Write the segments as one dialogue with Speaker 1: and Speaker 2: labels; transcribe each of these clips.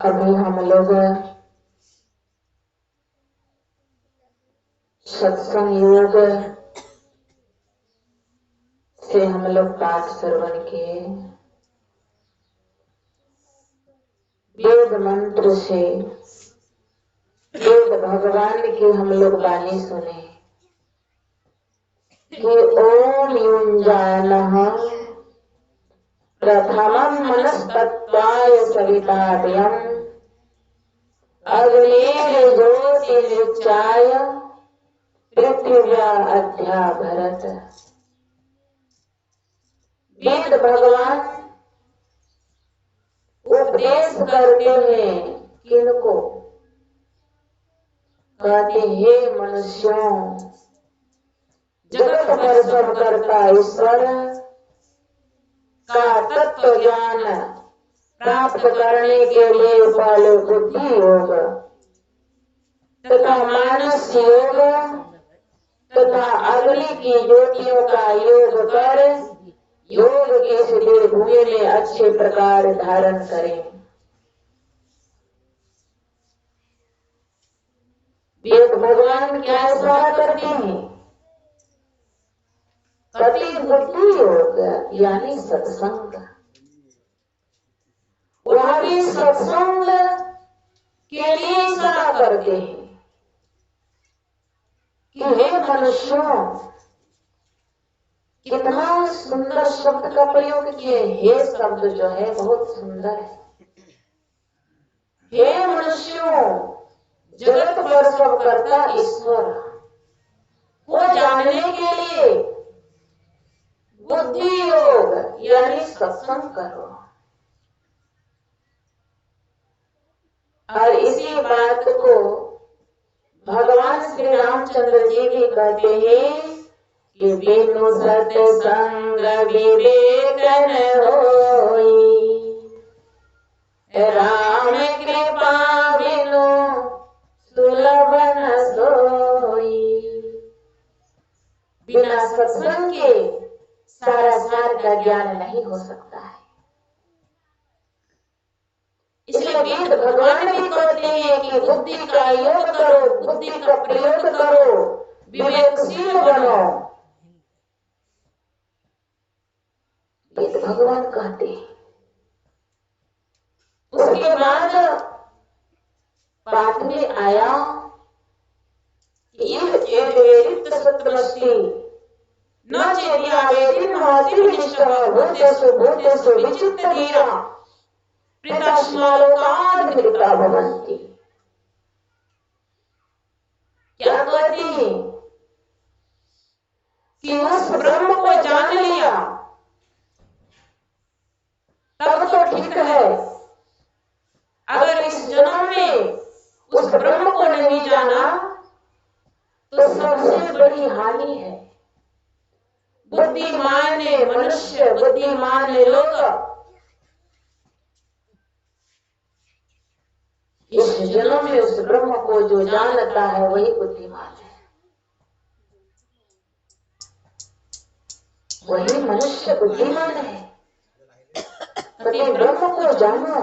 Speaker 1: अभी हम लोग सत्संग योग से हम लोग पाठ श्रवण किए, वेद मंत्र से वेद भगवान की हम लोग वाणी सुने कि ओम युञ्जानः प्रथमं मनस्तत्त्वाय सविताभ्यम् अग्निर्ज्योतिर्निच्चाय पृथिव्या अध्याभरत। वेद भगवान उपदेश करते हैं किनको? कहते हे मनुष्यों, जगत पर सब करता ईश्वर का तत्व ज्ञान प्राप्त करने के लिए पहले बुद्धि योग तथा मानस योग तथा अग्नि की ज्योतियों का योग कर योग के शिविर भूमि में अच्छे प्रकार धारण करें। वेद भगवान क्या इशारा करते हैं? कति बुद्धि योग यानी सत्संग। वह भी सत्संग के लिए इशारा करते हैं कि हे मनुष्यों, कितना सुंदर शब्द का प्रयोग किए। हे शब्द जो है बहुत सुंदर है। हे मनुष्यों, जगत पर सब करता ईश्वर को जानने के लिए बुद्धि योग यानी सत्संग करो। और इसी बात को भगवान श्री रामचंद्र जी भी कहते हैं कि बिनु सत्संग विवेक न होई, राम कृपा बिनु सुलभ न सोई। बिना सत्संग के सारा सार का ज्ञान नहीं हो सकता है। इसलिए वेद भगवान भी कहते हैं कि बुद्धि का योग करो, बुद्धि का प्रयोग करो, विवेकशील बनो। वेद भगवान कहते हैं। उसके बाद पाठ में आया कि वेदित सत्वस्ति न चेदिया वेदिन महति विनिष्ठः भूतेषु भूतेषु विचित्त धीरा प्रीतश्मालोकाद विदिता भवन्ति। क्या कहते हैं कि उस ब्रह्म को जान लिया तब तो ठीक है, अगर इस जन्म में उस ब्रह्म को नहीं जाना तो सबसे बड़ी हानि है। बुद्धिमान मनुष्य, बुद्धिमान लोग इस जन्म में उस ब्रह्म को जो जानता है वही बुद्धिमान है, वही मनुष्य बुद्धिमान है। ब्रह्म को जानो,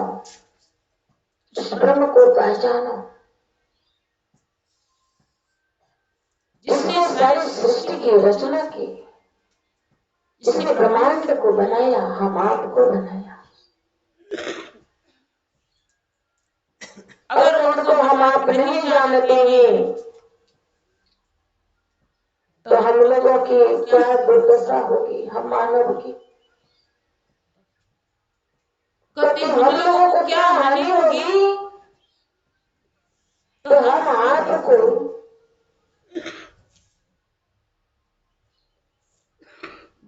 Speaker 1: उस ब्रह्म को पहचानो जिसने सारी सृष्टि की रचना की, जिसने ब्रह्मांड को बनाया, हम आपको बनाया। अगर उनको हम आप नहीं जानते हैं तो हम लोगों की क्या दुर्दशा होगी, हम मानव की। कभी हम लोगों को क्या हानि होगी, तो हम आपको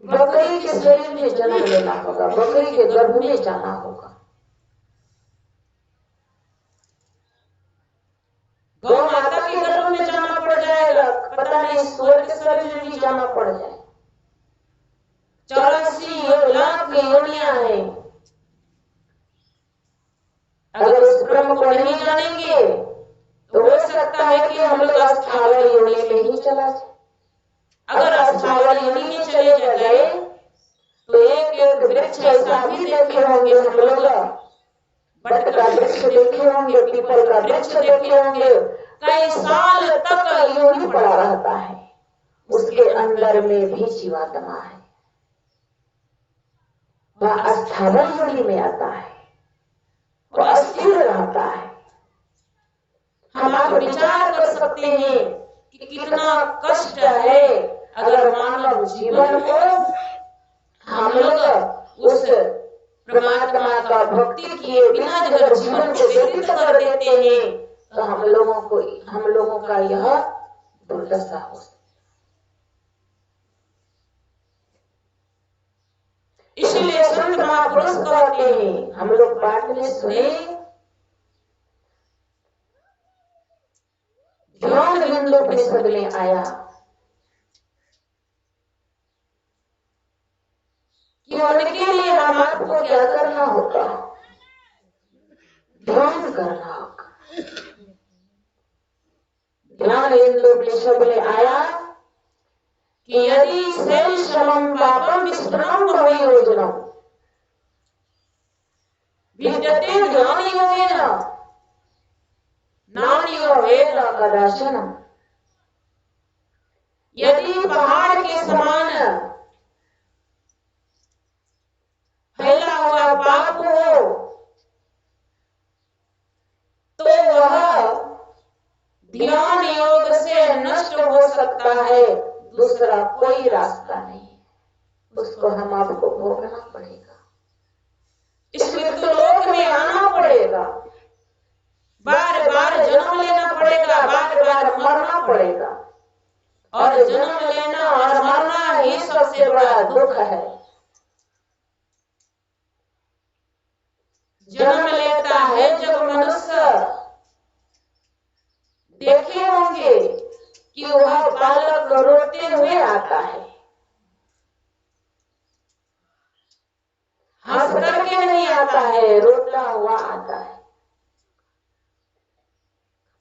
Speaker 1: बकरी के शरीर में जन्म लेना होगा, बकरी के गर्भ में जाना होगा, गौ माता के गर्भ में जाना पड़ जाएगा, पता नहीं स्वर्ग के शरीर में भी जाना पड़ जाए। 84 लाख योनियां हैं। अगर उस ब्रह्म को नहीं जानेंगे तो हो सकता है कि हम लोग अस्थावर योनि में ही चला जाए। अगर अस्थावर योनि में चले गए तो एक एक वृक्ष ऐसा भी देखे होंगे हम लोग बट का वृक्ष देखे होंगे, पीपल का वृक्ष देखे होंगे, कई साल तक यूं ही पड़ा रहता है, उसके अंदर में भी जीवात्मा है, वह अस्थावर योनि में आता है, वह अस्थिर रहता है। हम आप विचार कर सकते हैं कि कितना कष्ट है अगर मानव जीवन को हम लोग उस परमात्मा का भक्ति किए बिना अगर जीवन को व्यतीत कर देते हैं तो हम लोगों का यह दुर्दशा हो सकती। इसलिए संत महापुरुष कहते हैं, हम लोग पाठ में सुने, ध्यान बिंदु उपनिषद में आया कि उनके लिए हम आपको क्या करना होगा, ध्यान करना होगा। ध्यान बिंदु उपनिषद में आया कि यदि शैल समम पापम विस्मरणं भवेयोजनम् विद्यते ध्यान योगेन नान्यो वेद कदाचन। यदि पहाड़ के समान फैला हुआ पाप हो तो वह ध्यान योग से नष्ट हो सकता है, दूसरा कोई रास्ता नहीं, उसको हम आपको भोगना पड़ेगा, इस मृत्युलोक में आना पड़ेगा, बार बार जन्म लेना पड़ेगा, बार बार मरना पड़ेगा, और जन्म लेना और मरना ही सबसे बड़ा दुख है। जन्म लेता है जब मनुष्य, देखे होंगे कि वह बालक रोते हुए आता है, हंस करके नहीं आता है, रोता हुआ आता है।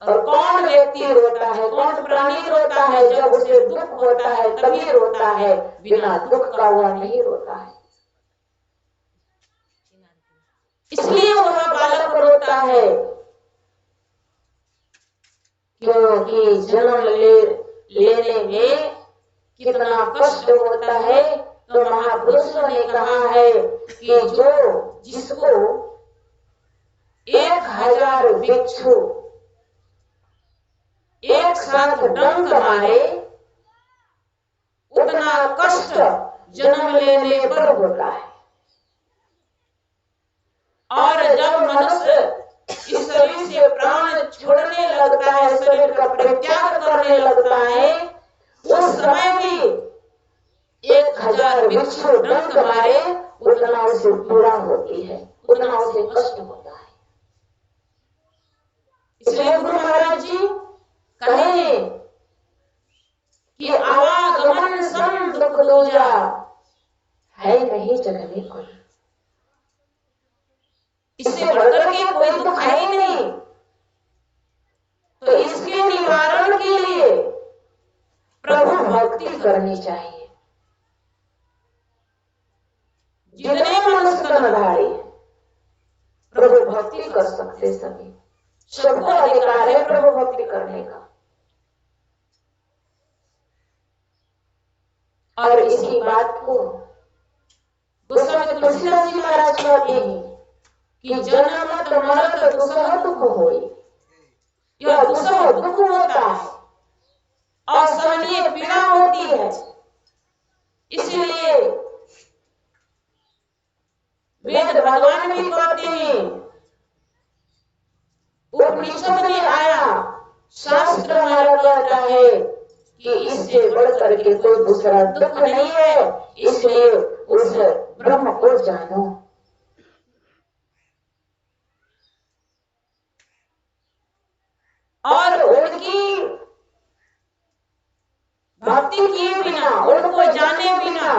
Speaker 1: और कौन व्यक्ति रोता है, कौन प्राणी रोता है, जब उसे दुख होता है तभी रोता है, बिना दुख का वह नहीं रोता है। इसलिए वह बालक रोता है क्योंकि जन्म लेने में कितना कष्ट होता है। तो महापुरुषों ने कहा है कि जिसको 1000 भिक्षु एक साथ डंक मारे उतना कष्ट जन्म लेने पर होता है, और जब मनुष्य इस शरीर से प्राण छोड़ने लगता है, शरीर का परित्याग करने लगता है, उस समय भी 1000 भिक्षु डंक मारे उतना उसे पीड़ा होती है, उतना उसे कष्ट होता है। इसलिए गुरु महाराज जी कहे कि आवागमन सम दुख दूजा, है नहीं जग में कोई, इससे बढ़कर के कोई दुख है ही नहीं। तो इसके निवारण के लिए प्रभु भक्ति करनी चाहिए। जितने मनुष्य तनधारी प्रभु भक्ति कर सकते, सभी सबको अधिकार है प्रभु भक्ति करने का। और इसी बात को गोस्वामी तुलसीदास जी महाराज कहते हैं कि जन्मत मरत दुसह दुख होई, यह दुसह दुख होता है, असहनीय पीड़ा होती है। इसलिए वेद भगवान भी कहते हैं, उपनिषद में आया, शास्त्र हमारा कहता है कि इससे बढ़कर के कोई दूसरा दुख नहीं है, इसलिए उस ब्रह्म को जानो। और उनकी भक्ति किए बिना, उनको जाने बिना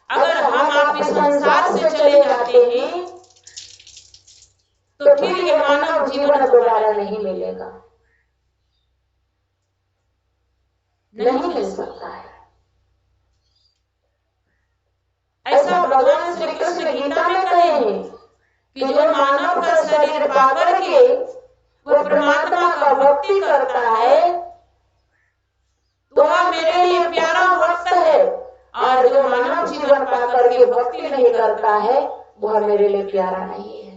Speaker 1: अगर हम आप इस संसार से चले जाते हैं तो फिर ये मानव जीवन दोबारा नहीं मिलेगा, नहीं मिल सकता है। ऐसा भगवान श्री कृष्ण गीता में कहे हैं कि जो मानव का शरीर पाकर के वो परमात्मा का भक्ति करता है तो वह मेरे लिए प्यारा भक्त है, और जो मानव जीवन पाकर के भक्ति नहीं करता है वह मेरे लिए प्यारा नहीं है।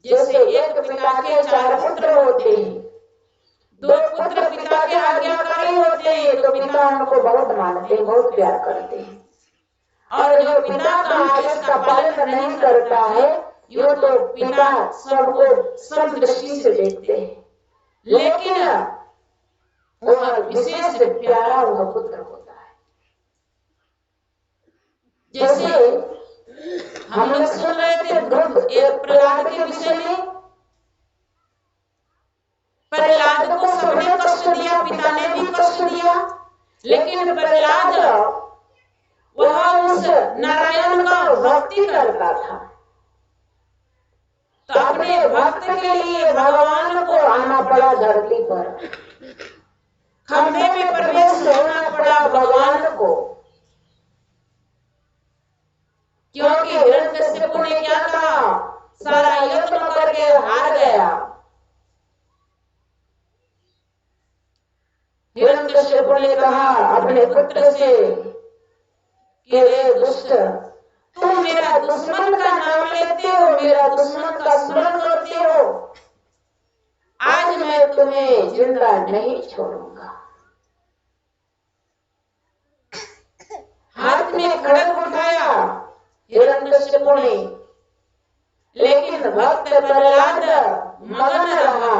Speaker 1: जैसे एक पिता के 4 पुत्र होते हैं, 2 पुत्र पिता के आज्ञाकारी होते हैं तो पिता उनको बहुत मानते हैं, बहुत प्यार करते हैं, और जो पिता का आदेश का पालन नहीं करता है यो तो पिता सबको सब दृष्टि से देखते हैं, लेकिन वह विशेष प्यारा वह पुत्र होता है। जैसे हम लोग सुन रहे थे ध्रुव एक प्रहलाद के विषय में, प्रहलाद को सबने कष्ट दिया, पिता ने भी कष्ट दिया, लेकिन प्रहलाद वह उस नारायण का भक्ति करता था, तो अपने भक्त के लिए भगवान को आना पड़ा धरती पर, खंभे में प्रवेश होना पड़ा भगवान को, क्योंकि हिरण्यकश्यप ने क्या कहा, सारा यत्न करके हार गया। हिरण्यकश्यप ने कहा अपने पुत्र से कि रे दुष्ट, तुम मेरा दुश्मन का नाम लेते हो, मेरा दुश्मन का स्मरण करते हो, आज मैं तुम्हें जिंदा नहीं छोड़ूंगा। हाथ में खड्ग उठाया हिरण्यकश्यप ने, लेकिन भक्त प्रहलाद मगन रहा,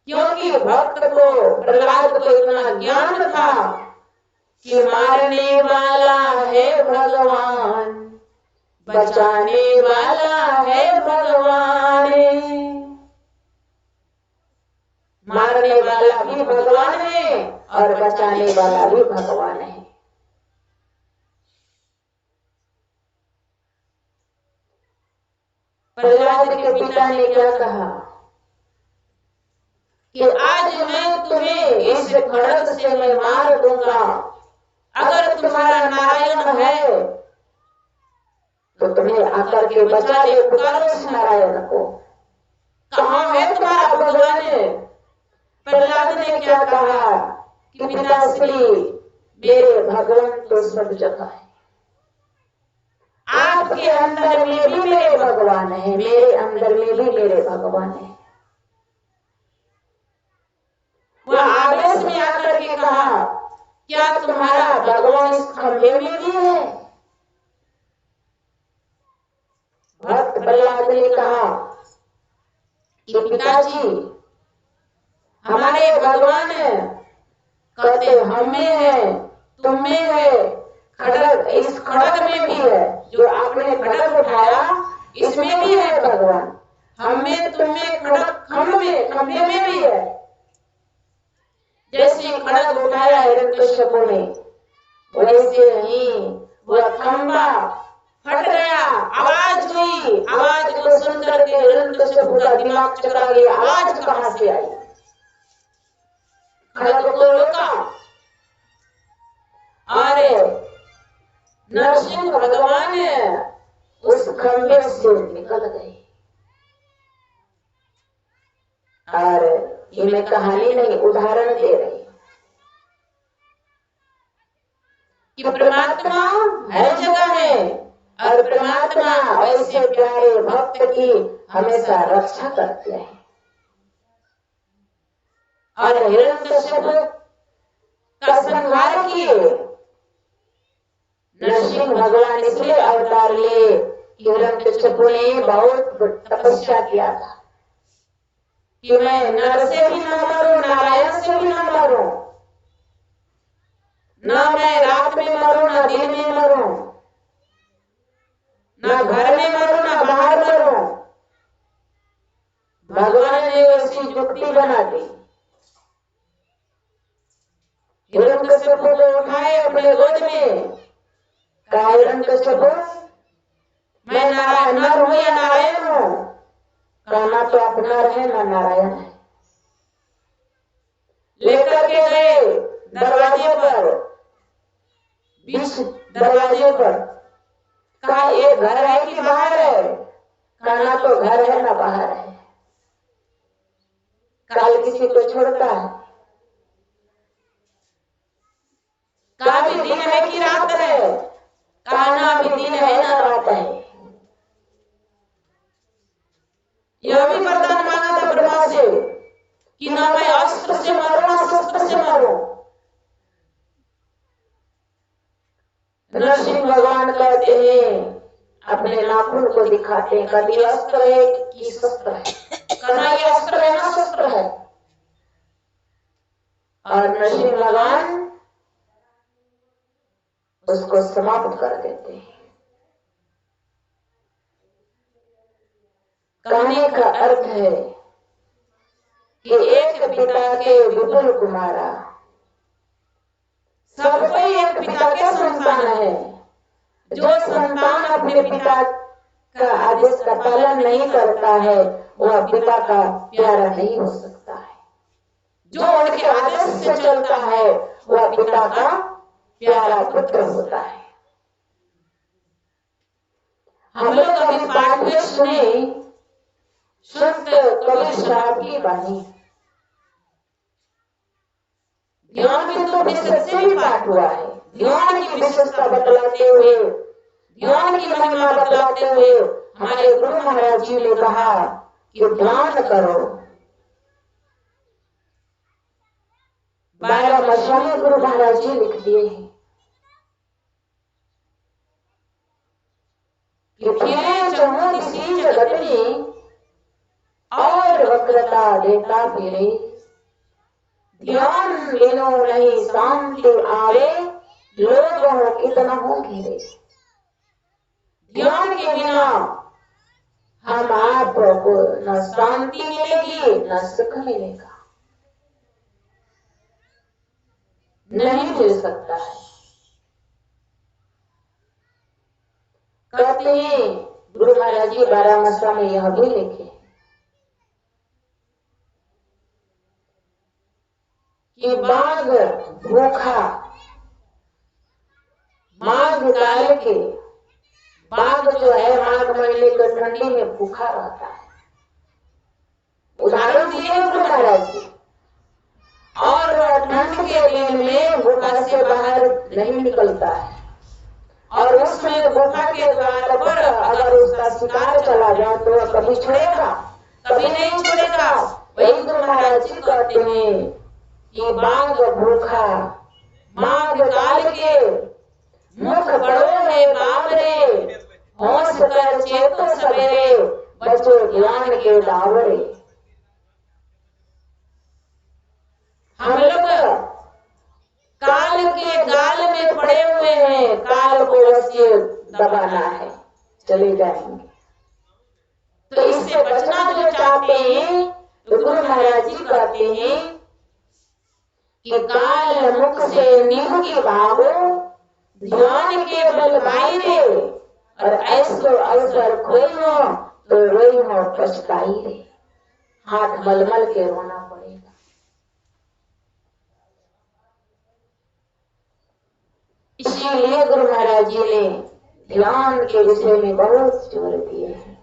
Speaker 1: क्योंकि भक्त को प्रहलाद को इतना ज्ञान था कि मारने वाला है भगवान, बचाने वाला है भगवान, मारने वाला भी भगवान है और बचाने वाला भी भगवान है। प्रहलाद के पिता ने क्या कहा कि आज मैं तुम्हें इस खड्ग से मैं मार दूंगा, अगर तुम्हारा नारायण है तो तुम्हें आकर के बचा ले, पुकारो इस नारायण को, कहाँ है तुम्हारा भगवान? प्रहलाद ने क्या कहा कि पिताश्री मेरे भगवान तो सब जगह है, आपके अंदर में भी मेरे भगवान है, मेरे अंदर में भी मेरे भगवान है। वह आवेश में आकर के कहा क्या तुम्हारा भगवान इस खंभे में भी है? भक्त प्रहलाद ने कहा कि पिताजी हमारे भगवान कहते हम में है, तुम में है, खड्ग इस खड्ग में भी है, जो आपने खड्ग उठाया इसमें भी है भगवान, हम में तुम में खड्ग खंभे में भी है। जैसे खड्ग उठाया हिरण्यकश्यप ने वैसे ही वह खंभा फट गया, आवाज हुई, आवाज को सुनकर के हिरण्यकश्यप का दिमाग चकरा गया, आवाज कहां से आई? खड्ग को रोका और नरसिंह भगवान उस खंभे से निकल गए। और ये मैं कहानी नहीं उदाहरण दे रही कि परमात्मा हर जगह है और परमात्मा ऐसे प्यारे भक्त की हमेशा रक्षा करते हैं। और हिरण्यकश्यप का संहार किए नरसिंह भगवान इसलिए अवतार लिए, हिरण्यकश्यप ने बहुत तपस्या किया था कि मैं नर से भी न मरूं, नारायण से भी न मरूं, न मैं रात में मरूं, न दिन में मरूं, न घर में मरूं, न बाहर मरूं। भगवान ने ऐसी युक्ति बना दी, हिरण्यकश्यप को उठाए अपने गोद में, कहा हिरण्यकश्यप मैं नारायण नर हूं या नारायण हूं? कहना तो आप नर है ना नारायण है। लेकर के गए दरवाजे पर, बीच दरवाजे पर, कहा ये घर है कि बाहर है? ना तो घर है ना बाहर है। काल किसी को छोड़ता है? का भी दिन है कि रात है? ना भी दिन है ना रात है। यह भी वरदान मांगा था ब्रह्मा से कि ना मैं अस्त्र से मरूं ना शस्त्र से मरूं। नरसिंह भगवान कहते हैं, अपने नाखून को दिखाते हैं, कभी अस्त्र है कि शस्त्र है? कहना ये अस्त्र है ना शस्त्र है? और नरसिंह भगवान उसको समाप्त कर देते हैं। कहने का अर्थ है कि एक पिता के विपुल कुमारा, सब कोई एक पिता के संतान है। जो संतान अपने पिता का आदेश का पालन नहीं करता है वह पिता का प्यारा नहीं हो सकता है। जो उनके आदेश से चलता है वह पिता का प्यारा पुत्र होता है। हम लोग अभी पाठ में सुने संत कबीर साहब की वाणी। ध्यान बिंदु निषेध से भी पाठ हुआ है। ध्यान की विशेषता बतलाते हुए, ध्यान की महिमा बतलाते हुए हमारे गुरु महाराज जी ने कहा कि ध्यान करो। 12 मसाले गुरु महाराज जी लिख दिए हैं कि फिरे चहु दिसी जगत में और वक्रता देता फिरे। ध्यान बिनु नहीं शांति आवे, लोग हो कितना हो घिरे। ध्यान के बिना हम आपको न शांति मिलेगी न सुख मिलेगा, नहीं मिल सकता है। कहते हैं गुरु महाराज जी 12 मसा में यह भी लिखे कि बाघ भूखा, माघ काल के बाघ जो है माघ महीने के ठंडी में भूखा रहता है। उदाहरण दिए गुरु महाराज जी। और ठंड के दिन में गुफा से बाहर नहीं निकलता है और उसमें गुफा के द्वार पर अगर उसका शिकार चला जाए तो वह कभी छोड़ेगा? कभी नहीं छोड़ेगा। वही गुरु महाराज जी कहते हैं कि बाघ भूखा, माघ काल के मुख बड़ो है बावरे, होश कर चेतो सवेरे, बचो ज्ञान के दावरे। हम लोग काल के गाल में पड़े हुए हैं, काल को बस ये दबाना है, चले जाएंगे। तो इससे बचना जो चाहते हैं तो गुरु महाराज जी कहते हैं कि काल मुख से निभ के भागो, ध्यान के बल बाई रे, और ऐसो अवसर खोई हो तो रोई हो पछताई रे। हाथ मलमल के रोना पड़ेगा। इसीलिए गुरु महाराज जी ने ध्यान के विषय में बहुत जोर दिए हैं।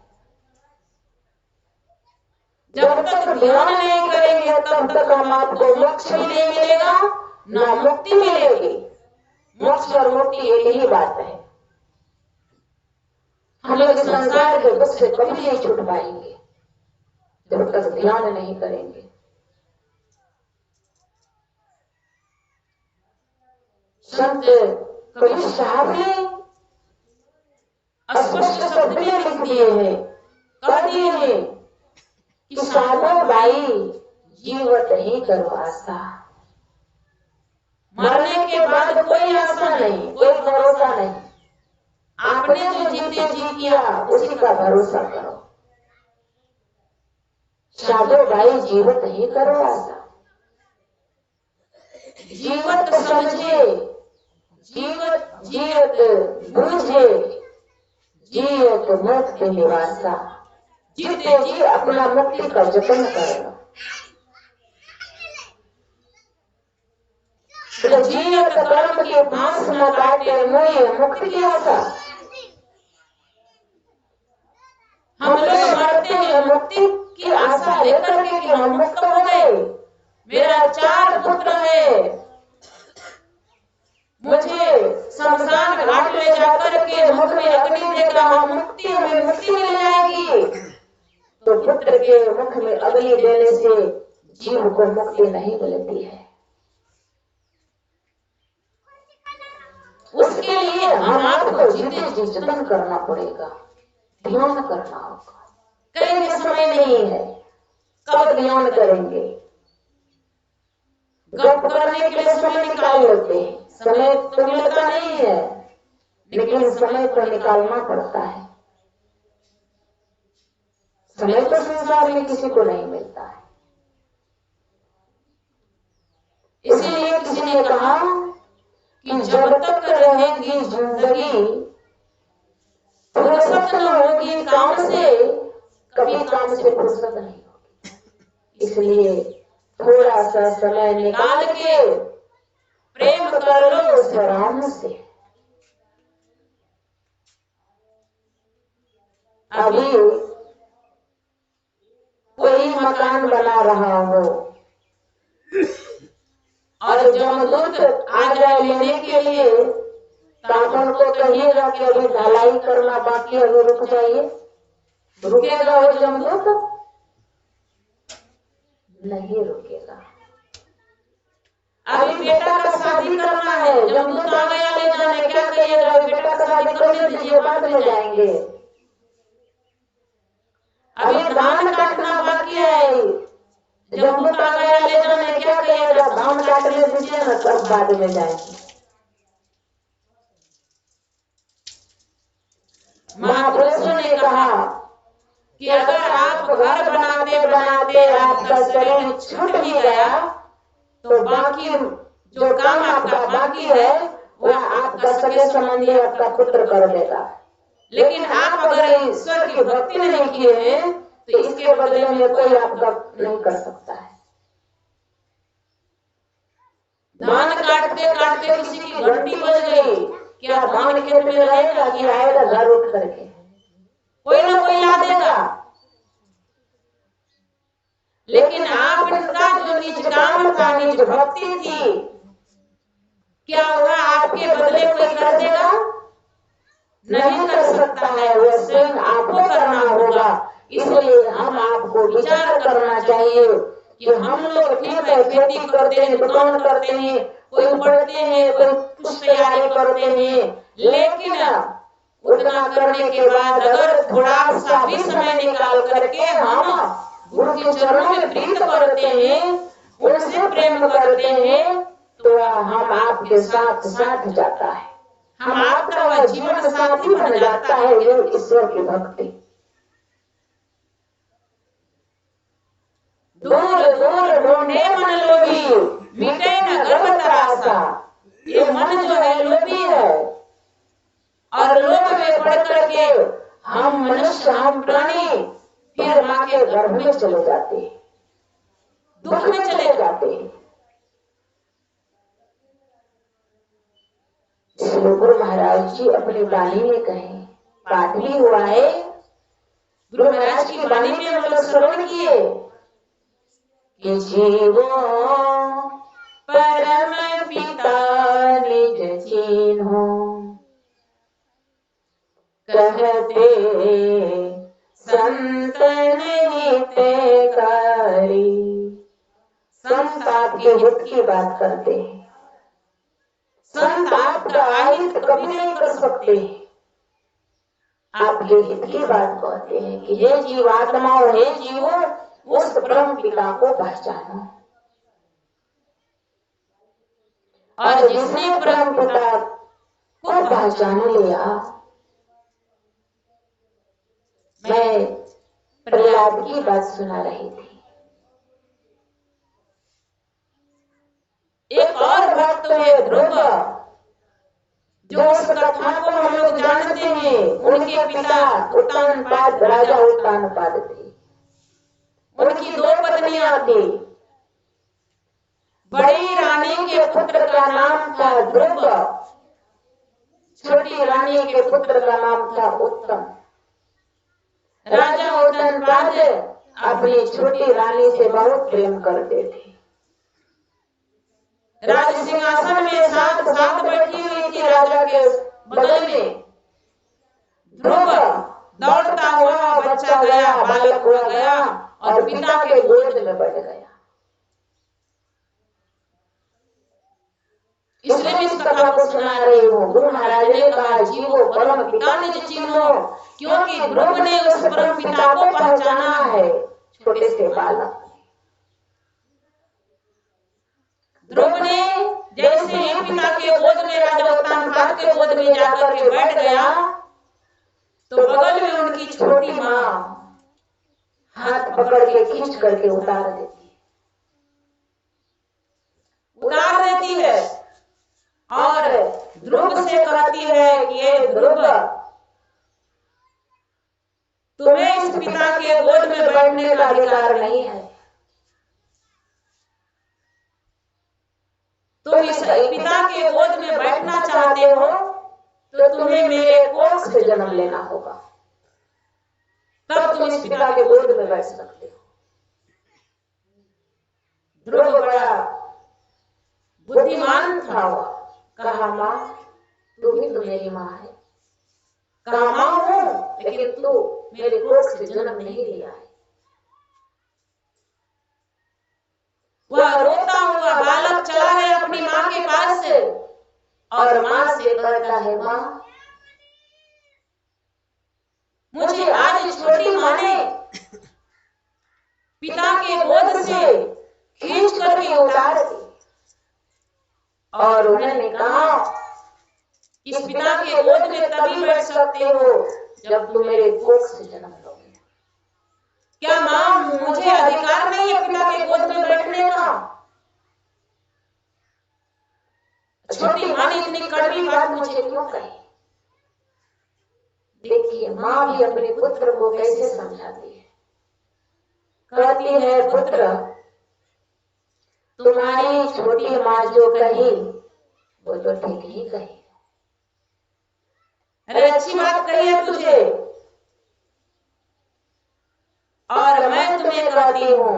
Speaker 1: जब तक ध्यान नहीं करेंगे तब तक हम आपको मोक्ष भी नहीं मिलेगा ना मुक्ति मिलेगी। मोक्ष और मुक्ति एक ही बात है। हम लोग संसार के दुख से कभी नहीं छूट पाएंगे जब तक ध्यान नहीं करेंगे। संत कबीर साहब ने स्पष्ट शब्द में लिख दिए हैं, कह दिए हैं कि साधो भाई जीवत ही करो आशा। मरने के बाद कोई आशा नहीं, कोई भरोसा नहीं। आपने जो जीते जी किया उसी का भरोसा करो। साधो भाई जीवत ही करो आशा। जीवत समझे, जीवत जियत बूझे, जियत मुक्त निवासा। जीते जी अपना मुक्ति का जतन करना। तो जियत कर्म के फांस न काटे मोहे मुक्ति की आशा। मुक्ति की आशा लेकर के कि हम मुक्त हो गए, मेरा 4 पुत्र है, मुझे शमशान घाट ले जाकर के मुख में अग्नि देगा, हम मुक्ति हमें मुक्ति मिल जाएगी। तो पुत्र के मुख में अग्नि देने से जीव को मुक्ति नहीं मिलती है। उसके लिए हम आपको जीते जी जतन करना पड़ेगा, ध्यान करना होगा। कहीं भी समय नहीं है, कब ध्यान करेंगे? गप करने के लिए समय निकाल लेते हैं, समय तो मिलता नहीं है, लेकिन समय को निकालना पड़ता है। समय तो संसार में किसी को नहीं मिलता है। इसीलिए किसी ने कहा कि जब तक रहेगी जिंदगी फुर्सत न होगी काम से, कभी काम से फुर्सत नहीं होगी। इसलिए थोड़ा सा समय निकाल के प्रेम कर लो उस राम से। अभी कोई मकान बना रहा हो और जमदूत आ जाए लेने के लिए, तो आप उनको कहिएगा कि अभी ढलाई करना बाकी, अभी रुक जाइए। रुकेगा वो जमदूत? नहीं रुकेगा। अभी बेटा का शादी करना है, जमदूत आ गया ले जाने, क्या कहिएगा? अभी बेटा का शादी करने दीजिए, बाद में जाएंगे। अभी धान काटना बाकी है, जमदूत आ गया ले जाने, क्या कहिएगा? धान काटने दीजिए ना, तब बाद में जाएंगे। महापुरुषों ने कहा कि अगर आप घर बनाते बनाते आपका शरीर छूट भी गया, तो बाकी जो काम आपका बाकी है वह आपका सगे संबंधी आपका पुत्र कर देगा। लेकिन आप अगर ईश्वर की भक्ति नहीं किए हैं तो इसके बदले में कोई आपका नहीं कर सकता है। धान काटते काटते किसी की घंटी बज गई, क्या धान खेत में रहेगा कि आएगा घर उठ करके? कोई ना कोई ला देगा। लेकिन आपका जो निज काम था, निज भक्ति थी, क्या वह आपके बदले कोई कर देगा? नहीं कर सकता है, वह स्वयं आपको करना होगा। इसलिए हम आपको विचार करना चाहिए कि हम लोग ठीक है, खेती करते हैं, दुकान करते हैं, कोई पढ़ते हैं, कोई कुछ तैयारी करते हैं, लेकिन उतना करने के बाद अगर थोड़ा सा भी समय निकाल करके हम गुरु के चरणों में प्रीत करते हैं, उनसे प्रेम करते हैं, तो हम आपके साथ साथ जाता है, हम आपका वह जीवन साथी बन जाता है। ये ईश्वर की भक्ति। दूर दूर ढूंढे मन लोभी, मिटे न गर्भ तरासा। ये मन जो है लोभी है, और लोभ में पड़ करके हम मनुष्य, हम प्राणी फिर माँ के गर्भ में चले जाते हैं, दुख में चले जाते हैं। इसलिए गुरु महाराज जी अपनी वाणी में कहे, पाठ भी हुआ है, गुरु महाराज की वाणी में हम लोग श्रवण किए कि जीवो परम पिता निज चिन्हो, कहते संतन हितकारी। संत आपके हित की बात करते हैं, संत आपका अहित कभी नहीं कर सकते, आपके हित की बात कहते हैं कि हे जीवात्माओं, हे जीवो, उस परम पिता को पहचानो। और जिसने परम पिता को पहचान लिया, मैं प्रहलाद की बात सुना रही थी। एक और भक्त है ध्रुव, जो उस कथा को हम लोग जानते हैं। उनके पिता उत्तानपाद, राजा उत्तानपाद थे। उनकी 2 पत्नियां थी। बड़ी रानी के पुत्र का नाम था ध्रुव, छोटी रानी के पुत्र का नाम था उत्तम। राजा धर्मराज अपनी छोटी रानी से बहुत प्रेम करते थे। राज सिंहासन में साथ साथ बैठी हुई थी राजा के बगल में। ध्रुव दौड़ता हुआ बच्चा गया, बालक हुआ गया और पिता के गोद में बैठ गया। इसलिए मैं इस कथा को सुना रही हूँ। गुरु महाराज ने कहा, जीवो परम पिता निज चिन्हो, क्योंकि ध्रुव ने उस परम पिता को पहचाना है छोटे से बालक। ध्रुव ने जैसे ही पिता के गोद में, राजा उत्तानपाद के गोद में जाकर के बैठ गया, तो बगल में उनकी छोटी माँ हाथ पकड़ के खींच करके उतार देती है और ध्रुव से कहती है कि ये ध्रुव, तुम्हें इस पिता के गोद में बैठने का अधिकार नहीं है। तुम इस पिता के गोद में बैठना चाहते हो तो तुम्हें मेरे कोख से जन्म लेना होगा, तब तुम इस पिता के गोद में बैठ सकते हो। ध्रुव बड़ा बुद्धिमान था। कहा, माँ तू भी तो मेरी माँ है। कहा, माँ हूँ, लेकिन तू मेरे कोख से जन्म नहीं लिया है। वह रोता हुआ बालक चला है अपनी माँ के पास से और माँ से कहता है, माँ मुझे आज छोटी माँ ने पिता के गोद से खींच करके उतार दी और उन्होंने कहा, इस पिता के गोद में तभी बैठ सकते हो जब तुम मेरे कोख से जन्म लोगे। क्या माँ मुझे अधिकार नहीं है पिता के गोद में बैठने का? छोटी माँ ने इतनी कड़वी बात मुझे क्यों कही? देखिए माँ भी अपने पुत्र को कैसे समझाती है। कहती है, पुत्र तुम्हारी छोटी माँ जो कही वो तो ठीक ही कही। अरे अच्छी बात कही है तुझे, और मैं तुम्हें कहती हूँ।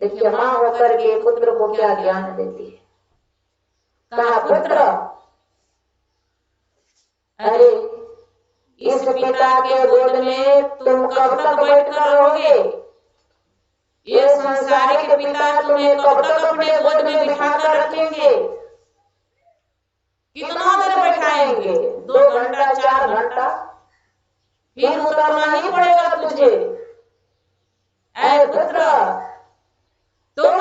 Speaker 1: देखिए माँ होकर के पुत्र को क्या ज्ञान देती है। कहा, पुत्र अरे इस पिता के गोद में तुम कब तक बैठकर रहोगे? ये संसारिक पिता तुम्हें कब तक अपने गोद में बिठाकर रखेंगे? कितना देर बैठाएंगे? 2 घंटा 4 घंटा? फिर उतरना ही पड़ेगा तुझे। ऐ पुत्र, तुम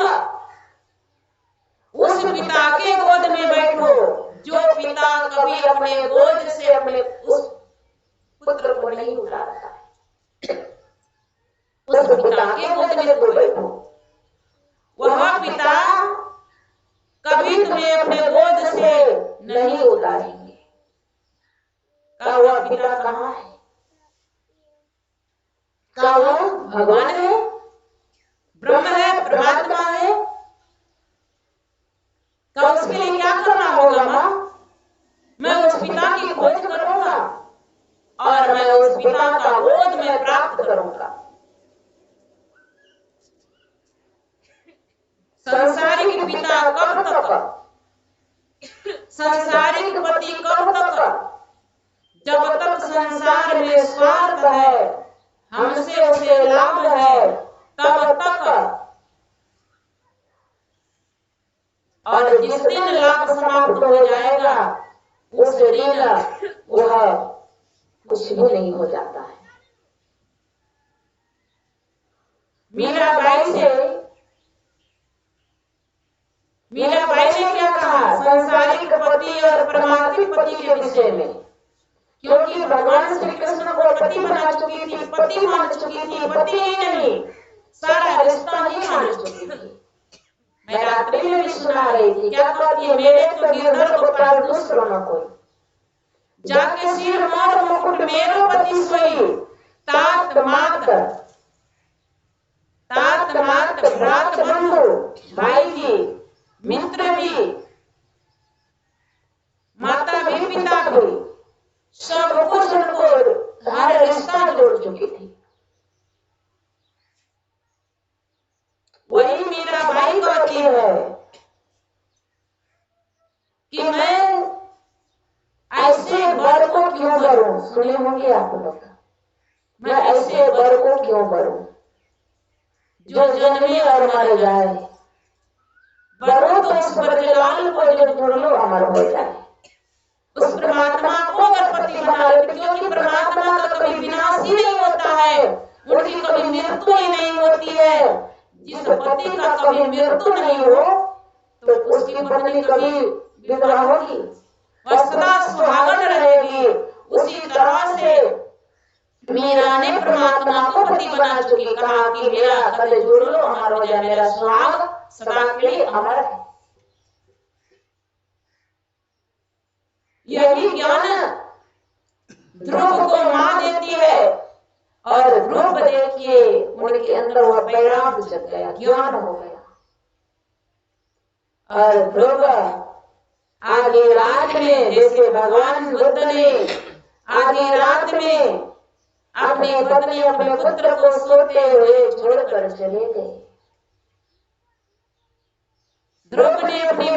Speaker 1: उस पिता के गोद में बैठो जो पिता कभी अपने गोद से अपने उस पुत्र को नहीं उतारता है। उस पिता के गोद में तुम बैठो। वह पिता कभी तुम्हें अपने गोद से नहीं उतारेंगे। का वह पिता कहाँ है? का वह भगवान है, ब्रह्म है, परमात्मा है? का उसके लिए क्या करना होगा माँ? मैं उस पिता की खोज करूंगा और मैं उस पिता का गोद में प्राप्त करूंगा। संसारिक पिता कब तक? संसारिक पति कब तक? जब तक संसार में स्वार्थ है, हमसे उसे लाभ है, तब तक। और जिस दिन लाभ समाप्त हो जाएगा उस दिन वह कुछ भी नहीं हो जाता है। मीराबाई ने क्या कहा संसारिक पति और परमार्थिक पति के विषय में? क्योंकि भगवान श्री कृष्ण को पति बना चुकी थी, पति मान चुकी थी, पति ही नहीं सारा रिश्ता ही मान चुकी थी। मैं रात्रि में भी सुना रही थी, क्या कहती है, मेरे तो गिरधर गोपाल दूसरो न कोई, जाके सिर मोर मुकुट मेरो पति सोई, तात मात भ्रात बंधु भाई भी मित्र भी माता भी पिता भी सब कुछ उनको हर रिश्ता जोड़ चुकी थी। सुने होंगे आप लोग, मैं ऐसे वर को क्यों भरूं जो जन्मे और मर जाए, भरो तो उस ब्रजलाल को जो ढूंढ लो अमर हो जाए। उस परमात्मा को अगर पति बना लेते, क्योंकि परमात्मा का कभी विनाश ही नहीं होता है, उनकी कभी मृत्यु ही नहीं होती है। जिस पति का कभी मृत्यु नहीं हो तो उसकी पत्नी कभी विधवा होगी, वह सदा सुहागन रहेगी। उसी तरह से मीरा ने परमात्मा को पति बना चुकी, कहा कि मेरा कल जुड़ लो अमर हो जाए, मेरा सुहाग सदा के लिए अमर है। यही ज्ञान ध्रुव को मां देती है, और ध्रुव देखिए उनके अंदर वह वैराग जग गया, ज्ञान हो गया। और ध्रुव आधी रात में, जैसे भगवान बुद्ध ने आधी रात में अपनी पत्नी अपने पुत्र को सोते हुए छोड़कर चले गए, ध्रुव ने अपनी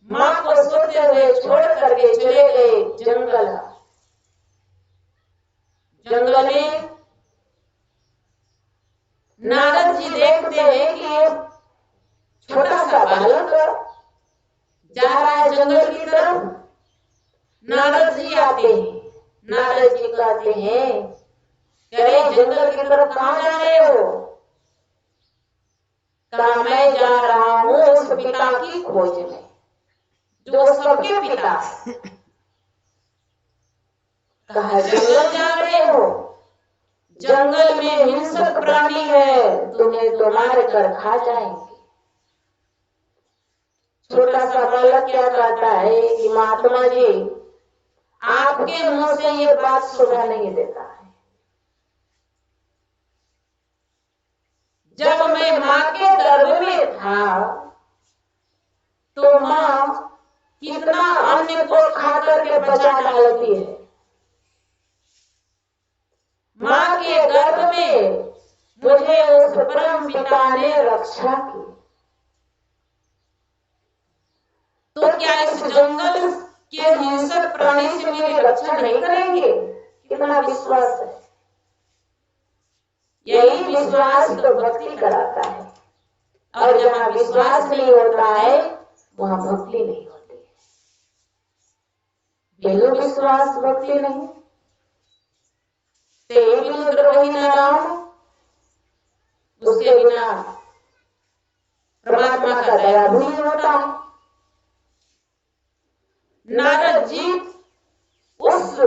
Speaker 1: मां को सोते हुए छोड़ करके चले गए जंगल। जंगल में नारद जी देखते हैं कि छोटा सा बालक जा रहा है जंगल की तरफ। नारद जी आते हैं, नारद जी कहते हैं, अरे जंगल की तरफ कहाँ जा रहे हो? कहा मैं जा रहा हूँ उस पिता की खोज में जो सबके पिता है। कहा जंगल जा रहे हो? जंगल में हिंसक प्राणी है, तुम्हें तो मार कर खा जाएंगे। छोटा सा बालक क्या कहता है कि महात्मा जी आपके मुंह से ये बात सुना नहीं देता है। जब मैं माँ के गर्भ में था तो माँ कितना अन्न को खा करके बचा डालती है। माँ के गर्भ में मुझे उस परम पिता ने रक्षा की, तो क्या इस जंगल के हिंसक प्राणी से मेरी रक्षा नहीं करेंगे? कितना विश्वास है। यही विश्वास तो भक्ति कराता है, और जहाँ विश्वास नहीं होता है वहाँ भक्ति नहीं होती है। बिनु विश्वास भक्ति नहीं, ते बिनु द्रोही न राम, उसके बिना परमात्मा का दया भी नहीं होता है। नारद जी उस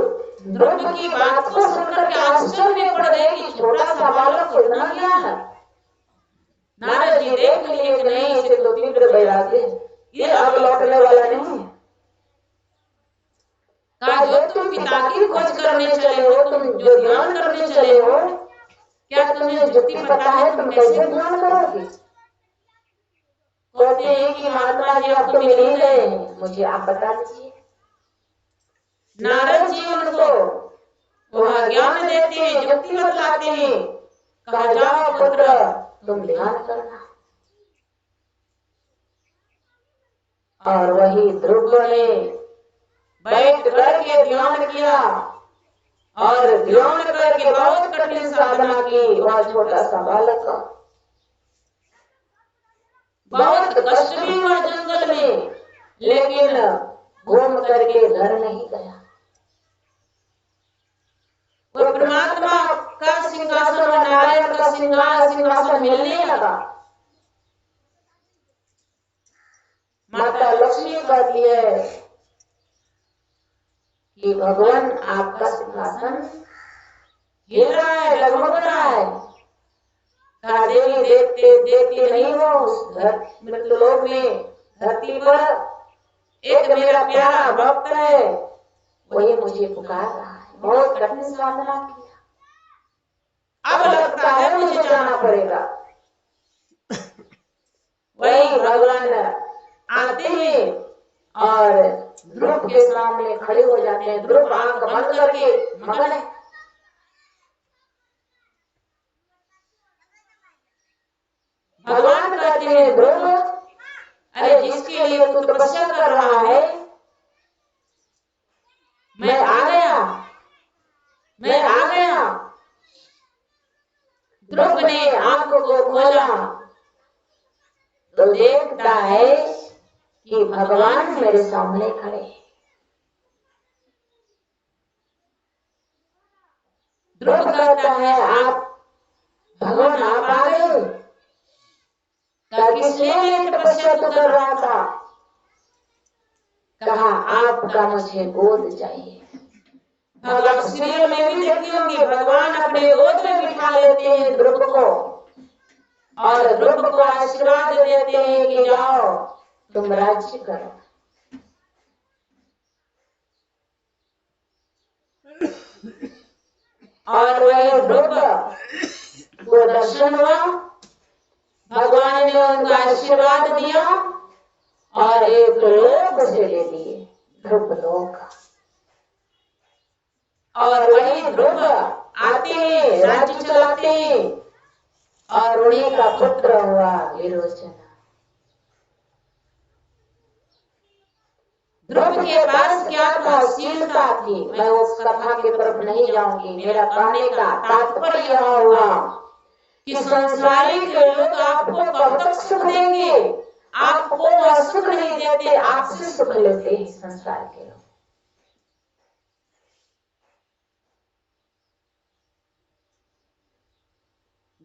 Speaker 1: ध्रुव की बात को सुनकर के आश्चर्य में पड़ गए कि छोटा सा बालक को इतना ज्ञान है। नारद जी देख लिए कि नहीं, इसे तो तीव्र वैराग्य है, ये अब लौटने वाला नहीं है। कहा जो तुम पिता की खोज करने चले हो, तुम जो ध्यान करने चले हो, क्या तुम्हें युक्ति पता है? तुम कैसे ध्यान करोगे? कहते हैं कि महात्मा जी अब तो मिल ही गए हैं, मुझे आप बता दीजिए। नारद जी उनको वह ज्ञान देते हैं, युक्ति बतलाते हैं। कहा जाओ पुत्र तुम ध्यान करना। और वही ध्रुव ने बैठ करके ध्यान किया, और ध्यान करके बहुत कठिन साधना की। वह छोटा सा बालक बहुत कष्ट भी हुआ जंगल में, लेकिन घूम करके घर नहीं गया। वो परमात्मा का सिंहासन, नारायण का सिंहासन मिलने लगा। माता लक्ष्मी कहती है कि भगवान आपका सिंहासन हिल रहा है, डगमग रहा है। कहा देवी देखते नहीं हो, उस मृत्युलोक में धरती पर एक मेरा प्यारा भक्त है, वही मुझे पुकार रहा है। बहुत कठिन साधना किया, अब लगता है मुझे जाना पड़ेगा। वही भगवान आते हैं और ध्रुव के सामने खड़े हो जाते हैं। ध्रुव आंख बंद करके मगन है। भगवान कहते हैं ध्रुव, अरे जिसके लिए तू तपस्या कर रहा है मैं आ गया। मैं आ गया। ध्रुव ने आंख को खोला तो देखता है कि भगवान मेरे सामने खड़े। ध्रुव कहता है, आप भगवान आप आ गए? कहा, किस लिए तपस्या तो कर रहा था? कहा, आपका मुझे गोद चाहिए। आप सीरियल में भी देखी होंगी, भगवान अपने गोद में बिठा लेते हैं ध्रुव को और ध्रुव को आशीर्वाद देते हैं कि जाओ तुम राज्य करो। और वही ध्रुव को दर्शन हुआ, भगवान ने उनका आशीर्वाद दिया और एक लोक से ले लिए, ध्रुव लोक। और वही ध्रुव आते हैं, राज्य चलाते हैं और उन्हीं का पुत्र हुआ विरोचन। ध्रुव के पास क्या था? शीलता थी। मैं उस कथा की तरफ नहीं जाऊंगी। मेरा कहने का तात्पर्य यह हुआ कि संसारिक लोग आपको कब तक सुख देंगे? आपको वह सुख नहीं देते, आपसे सुख लेते हैं संसार के लोग।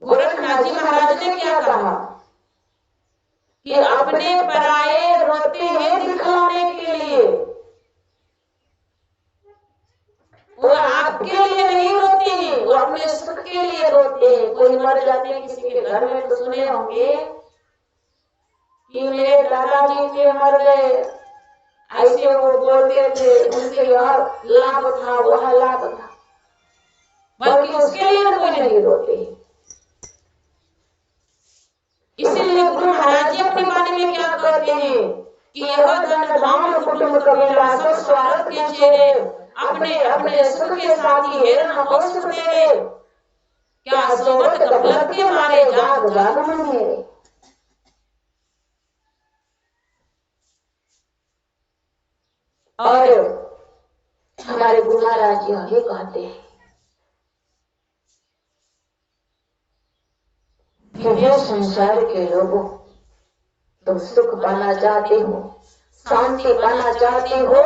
Speaker 1: गोरखनाथ जी महाराज ने क्या कहा कि अपने पराये रोते हैं दिखलाने के लिए, वो आपके लिए नहीं रोते हैं, वो अपने सुख के लिए रोते हैं। कोई मर जाते हैं किसी के घर में तो सुने होंगे कि मेरे दादाजी के मर गए, ऐसे वो बोलते थे, उनके यह लाभ था वह लाभ था, बल्कि उसके लिए कोई नहीं रोते। इसीलिए गुरु महाराज जी अपने बारे में क्या कहते हैं कि यह धन धाम कुटुंब कबीला सब स्वार्थ के चेहरे, अपने अपने सुख के साथी हेरन हो सुख तेरे, क्या सोबत गफलत के मारे जाग जाग मन मेरे। और हमारे गुरु महाराज जी यही कहते हैं कि हे संसार के लोगों, तुम सुख पाना चाहते हो, शांति पाना चाहते हो,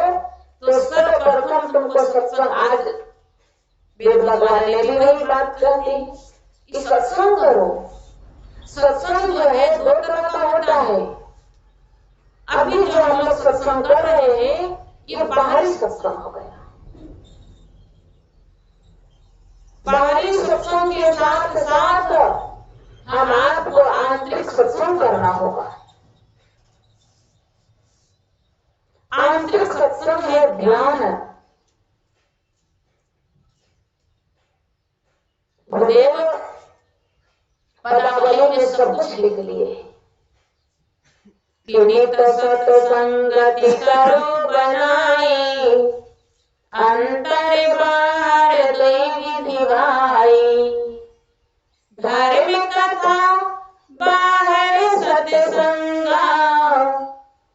Speaker 1: तो सर्वप्रथम तुमको सत्संग, आज वेद भगवान ने भी वही बात कहते हैं कि सत्संग करो। सत्संग जो है दो तरह का होता है। अभी जो हम लोग सत्संग कर रहे हैं ये बाहरी सत्संग हो गया। बाहरी सत्संग के साथ साथ हम आपको आंतरिक सत्संग करना होगा। आंतरिक सत्संग है ध्यान। गुरुदेव पदावली में सब कुछ लिख लिए कि नित सत्संगति करो बनाई, अंतर बाहर दुई विधि भाई, धर्म कथा बाहर सत्संगा,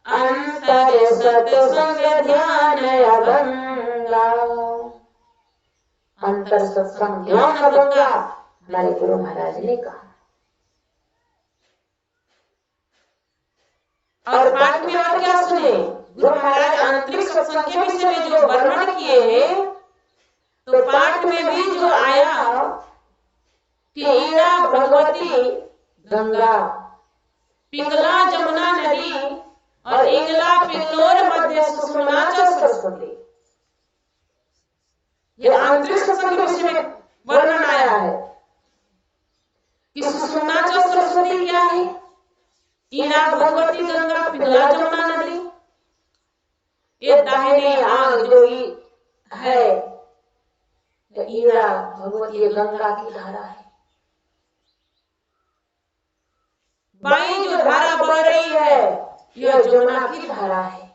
Speaker 1: अंतर सत्संग ध्यान अभंगा। अंतर सत्संग ध्यान अभंगा हमारे गुरु महाराज ने कहा। और पाठ में और क्या सुने? गुरु महाराज आंतरिक सत्संग के विषय में जो वर्णन किए हैं, तो पाठ में भी जो आया कि ईरा भगवती गंगा, पिंगला जमुना नदी और इंगला पिंगलोर मध्य सुषुम्ना च सरस्वती, ये आंतरिक सत्संग के विषय में वर्णन आया है कि सुषुम्ना च सरस्वती क्या है? ईरा भगवती गंगा, पिंगला जमुना नदी, ये दाहिने आंख जो है ईरा भगवती गंगा की धारा है। बाई जो धारा बह रही है यह जमुना की धारा है,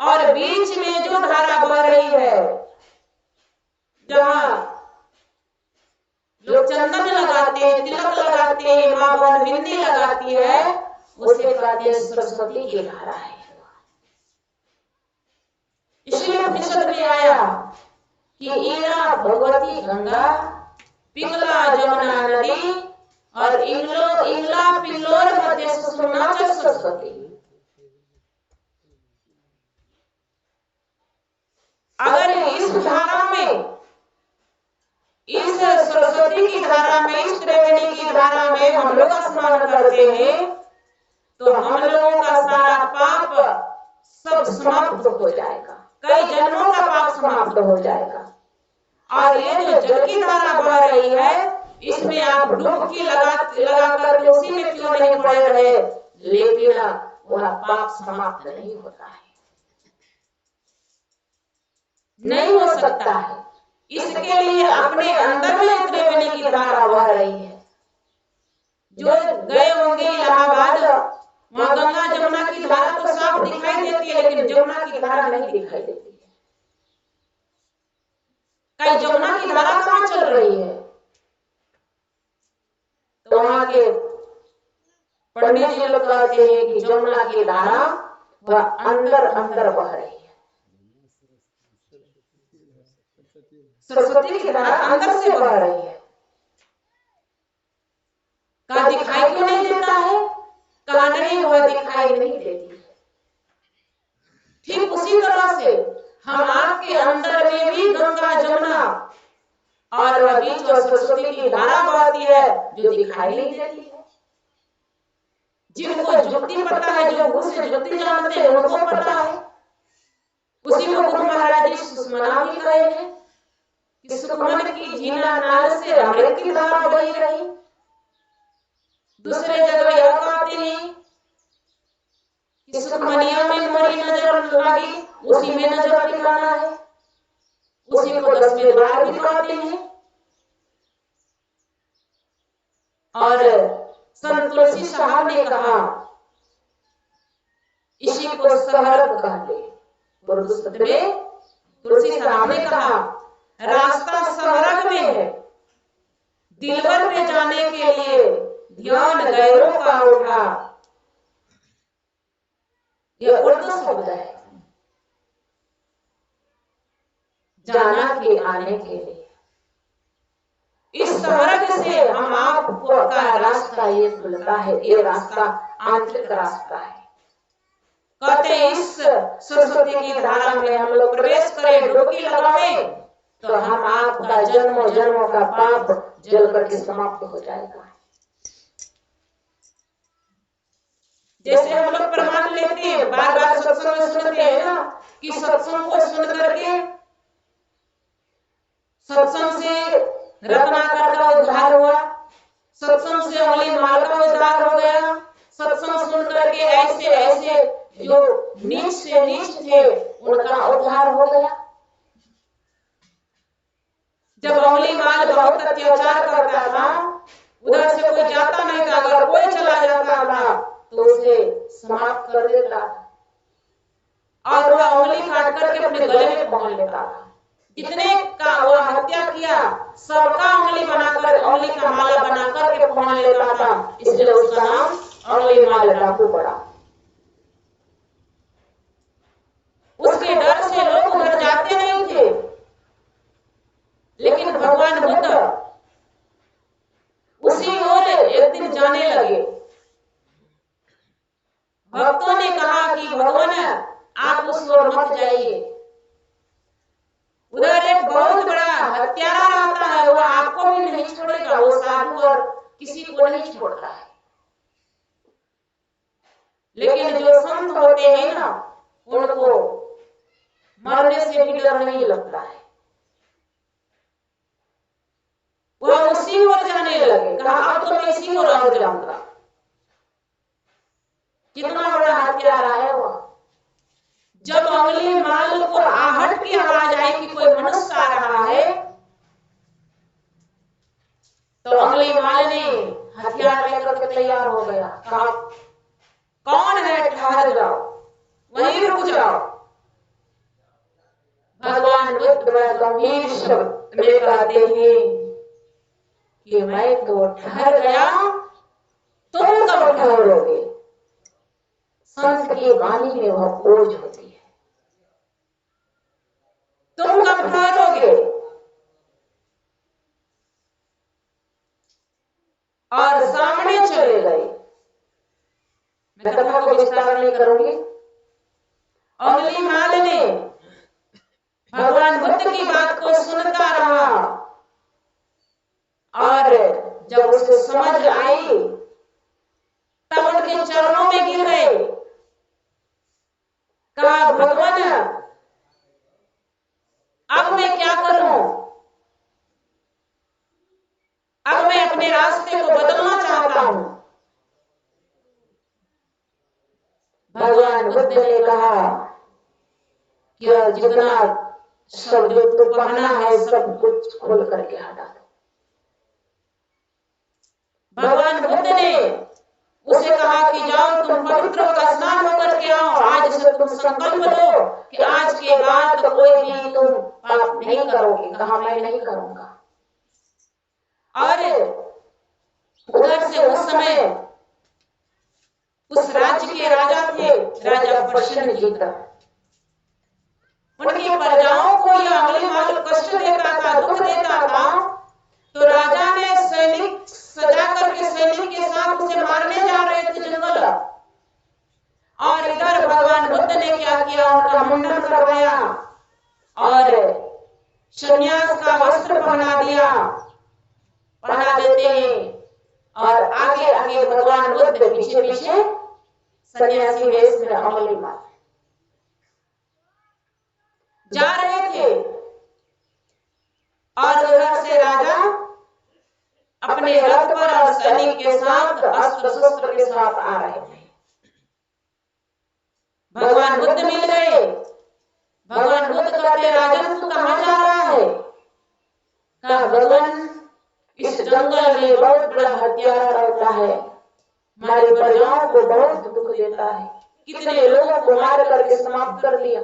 Speaker 1: और बीच में जो धारा बह रही है, जहाँ लोग चंदन लगाते हैं, तिलक लगाते हैं, माँ बहन बिंदी लगाती है, उसे कहते हैं सरस्वती की धारा है। इसलिए उपनिषद में आया कि ईरा भगवती गंगा, पिंगला जमुना नदी और इंगला पिंगलोर मध्य सुषुम्ना च सरस्वती। अगर इस धारा में, इस सरस्वती की धारा में, इस त्रिवेणी की धारा में हम लोग स्नान करते हैं तो हम लोगों का सारा पाप सब समाप्त हो जाएगा, कई जन्मों का पाप समाप्त हो जाएगा। और ये जो जल की धारा बह रही है, इसमें आप डुबकी लगा करके उसी में क्यों नहीं पड़े रहे, लेकिन वह पाप समाप्त नहीं होता है, नहीं हो सकता है। इसके लिए अपने अंदर में त्रिवेणी की धारा बह रही है। जो गए होंगे इलाहाबाद, वहाँ गंगा जमुना की धारा तो साफ दिखाई देती है, लेकिन जमुना की धारा नहीं दिखाई देती है। कहीं जमुना की धारा कहाँ चल रही है? तो वहाँ के पंडित जी लोग कहते हैं कि जमुना की धारा वह अंदर अंदर बह रही है, सरस्वती की धारा अंदर से बह रही है। कहा दिखाई क्यों नहीं देता है? कहा नहीं, वह दिखाई नहीं देती। ठीक उसी तरह से हम आपके अंदर में भी गंगा जमुना और वह बीच और सरस्वती की धारा बहती है जो दिखाई नहीं देती है। जिनको जुक्ति पता है, जो गुरु से जुक्ति जानते हैं, उनको पता है। उसी को गुरु महाराज जी सुषुम्ना भी कहे हैं कि सुखमन की झीना नाल से अमृत की धारा बही रही। दूसरे जगह यह कहते हैं कि सुखमनिया में मोरी नजर लगी, उसी में नजर टिकाना है। उसी को 10वें द्वार भी कहते हैं। और संत तुलसी साहब ने कहा, इसी को सहरग कहते। गुरुदुस्त में तुलसी साहब ने कहा, रास्ता सहरग में है, दिलवर पे जाने के लिए ध्यान गैरों का उठा। यह उर्दू शब्द है, जाना के आने के लिए। इस सहरग से हम आपको का रास्ता ये खुलता है, ये रास्ता आंतरिक रास्ता है। कहते इस सरस्वती की धारा में हम लोग प्रवेश करें, डुबकी लगावें, तो हम आपका जन्मों जन्मों का पाप जल करके समाप्त हो जाएगा। जैसे हम लोग प्रमाण लेते हैं, बार बार सत्संग में सुनते हैं ना कि सत्संग को सुन करके, सत्संग से रत्नाकर का उद्धार हुआ, सत्संग से अमली माल का उद्धार हो गया, सत्संग सुन करके ऐसे ऐसे जो नीच से नीच थे उनका उद्धार हो गया। जब अमली माल बहुत अत्याचार करता था, उधर से कोई जाता नहीं था, अगर कोई चला जाता था तो उसे समाप्त कर देता था और वह अमली काट करके अपने गले में बांध लेता था। जितने का वह हत्या किया सबका अमली बनाकर, अमली का माला बनाकर के पहन लेता था, इसलिए उसका नाम अमली माल डाकू पड़ा। उसके डर से लोग उधर जाते नहीं थे, लेकिन भगवान बुद्ध उसी ओर एक दिन जाने लगे। भक्तों ने कहा कि भगवान आप उस ओर मत जाइए, उधर एक बहुत बड़ा हत्यारा रहता है, वो आपको भी नहीं छोड़ेगा, वो साधु और किसी को नहीं छोड़ता है। लेकिन जो संत होते हैं ना, उनको मरने से भी डर नहीं लगता है। वह उसी ओर जाने लगे। कहा अब तो मैं इसी ओर और जाऊंगा। कितना बड़ा हत्यारा है वह। जब अमली माल को आहट की आवाज आई कि कोई मनुष्य आ रहा है, तो अमली माल ने हथियार लेकर के तैयार हो गया। कहा कौन है, ठहर जाओ, वहीं रुक जाओ। भगवान बुद्ध बड़ा गंभीर शब्द में कहते हैं कि मैं तो ठहर गया, तुम कब ठहरोगे? संत की वाणी में वह ओज होती है। तुम कब ठहरोगे? और सामने चले गए। मैं कथा को विस्तार नहीं करूंगी। अंगुलीमाल ने भगवान बुद्ध की बात को सुनता रहा और जब उसे समझ आई तब उनके चरणों में गिर गए। कहा, भगवान अब मैं क्या करूं? अब मैं अपने रास्ते को बदलना चाहता हूं। भगवान बुद्ध ने कहा कि जितना सब जो तू पहना है सब कुछ खोल करके हटा दो। भगवान बुद्ध ने उसे कहा कि जाओ तुम पवित्र होकर स्नान होकर के आओ। आज से तुम संकल्प लो कि आज के बाद कोई भी तुम पाप नहीं करोगे। कहा, मैं नहीं करूंगा। और उधर से उस समय उस राज्य के राजा थे, राजा प्रसेनजीत। उनकी प्रजाओं को यह अंगुलीमाल कष्ट देता था, दुख देता था। तो राजा ने सैनिक सजा करके सैनिक के साथ उसे मारने जा रहे थे जंगल। और इधर भगवान बुद्ध ने क्या किया, उनका मुंडन करवाया और सन्यास का वस्त्र पहना दिया। पहना देते हैं और आगे आगे भगवान बुद्ध पीछे पीछे सन्यासी वेश में अंगुलीमाल जा रहे थे। और उधर से राजा अपने रथ पर और सैनिक के साथ अस्त्र शस्त्र के साथ आ रहे थे। भगवान बुद्ध मिल गए। भगवान बुद्ध कहते, राजन तू कहां जा रहा है? कहा, भगवान इस जंगल में बहुत बड़ा हत्यारा रहता है, हमारी प्रजाओं को बहुत दुख देता है, कितने लोगों को मार करके समाप्त कर दिया।